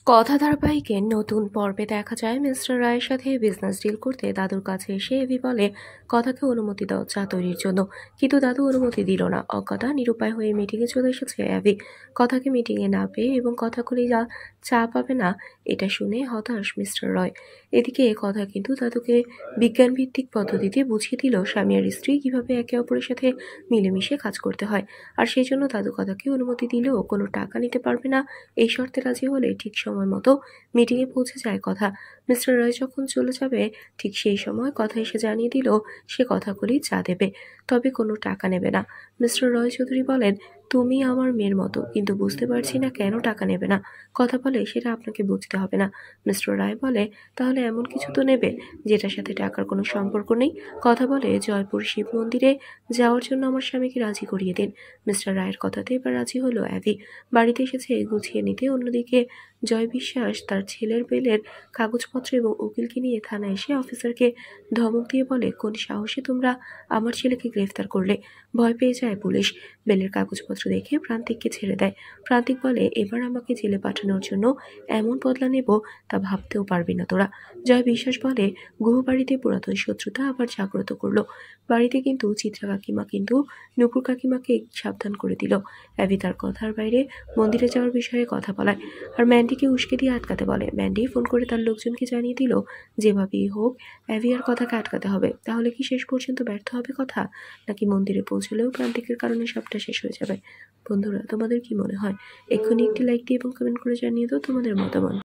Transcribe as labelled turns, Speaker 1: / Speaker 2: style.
Speaker 1: কথা ধারাবাহিকের নতুন পর্বে দেখা যায় মিস্টার রায়ের সাথে বিজনেস ডিল করতে দাদুর কাছে এসে এভি বলে কথাকে অনুমতি দাও চা তৈরির জন্য। কিন্তু দাদু অনুমতি দিল না। অজ্ঞতা নিরুপায় হয়ে মিটিংয়ে চলে এসেছে অ্যাভি। কথাকে মিটিংয়ে না পেয়ে এবং কথা করে যা চা পাবে না এটা শুনে হতাশ মিস্টার রয়। এদিকে কথা কিন্তু দাদুকে বিজ্ঞান ভিত্তিক পদ্ধতিতে বুঝিয়ে দিল স্বামী আর স্ত্রী কিভাবে একে অপরের সাথে মিলেমিশে কাজ করতে হয়। আর সেই জন্য দাদু কথাকে অনুমতি দিলেও কোনো টাকা নিতে পারবে না। এই শর্তে রাজি হলে ঠিক সময় মতো মিটিংয়ে পৌঁছে যায় কথা। মিস্টার রয় যখন চলে যাবে ঠিক সেই সময় কথা এসে জানিয়ে দিল সে কথাগুলি চা দেবে, তবে কোনো টাকা নেবে না। মিস্টার রয় চৌধুরী বলেন, তুমি আমার মেয়ের মতো, কিন্তু বুঝতে পারছি না কেন টাকা নেবে না। কথা বলে, সেটা আপনাকে বুঝতে হবে না। মিস্টার রায় বলে, তাহলে এমন কিছু তো নেবে যেটার সাথে টাকার কোনো সম্পর্ক নেই। কথা বলে, জয়পুর শিব মন্দিরে যাওয়ার জন্য আমার স্বামীকে রাজি করিয়ে দিন। মিস্টার রায়ের কথাতে এবার রাজি হলো অ্যাভি। বাড়িতে এসেছে গুছিয়ে নিতে। অন্যদিকে জয় বিশ্বাস তার ছেলের বেলের কাগজপত্র এবং উকিলকে নিয়ে থানায় এসে অফিসারকে ধমক দিয়ে বলে, কোন সাহসে তোমরা আমার ছেলেকে গ্রেফতার করলে। ভয় পেয়ে যায় পুলিশ। বেলের কাগজপত্র দেখে প্রান্তিককে ছেড়ে দেয়। প্রান্তিক বলে, এবার আমাকে জেলে পাঠানোর জন্য এমন বদলা নেব তা ভাবতেও পারবি না তোরা। জয় বিশ্বাস বলে, গুহবাড়িতে পুরাতন শত্রুতা আবার জাগ্রত করলো। বাড়িতে কিন্তু চিত্রা কাকিমা কিন্তু নুপুর কাকিমাকে সাবধান করে দিল। অ্যাভি তার কথার বাইরে মন্দিরে যাওয়ার বিষয়ে কথা বলায় আর ম্যান্ডিকে উস্কে দিয়ে আটকাতে বলে। ম্যান্ডি ফোন করে তার লোকজনকে জানিয়ে দিল, যেভাবেই হোক অ্যাভি আর কথাকে আটকাতে হবে। তাহলে কি শেষ পর্যন্ত ব্যর্থ হবে কথা, নাকি মন্দিরে পৌঁছলেও প্রান্তিকের কারণে সবটা শেষ হয়ে যাবে? বন্ধুরা, তোমাদের কি মনে হয়? এক্ষুনি একটি লাইক দিয়ে এবং কমেন্ট করে জানিয়ে দাও তোমাদের মতামত।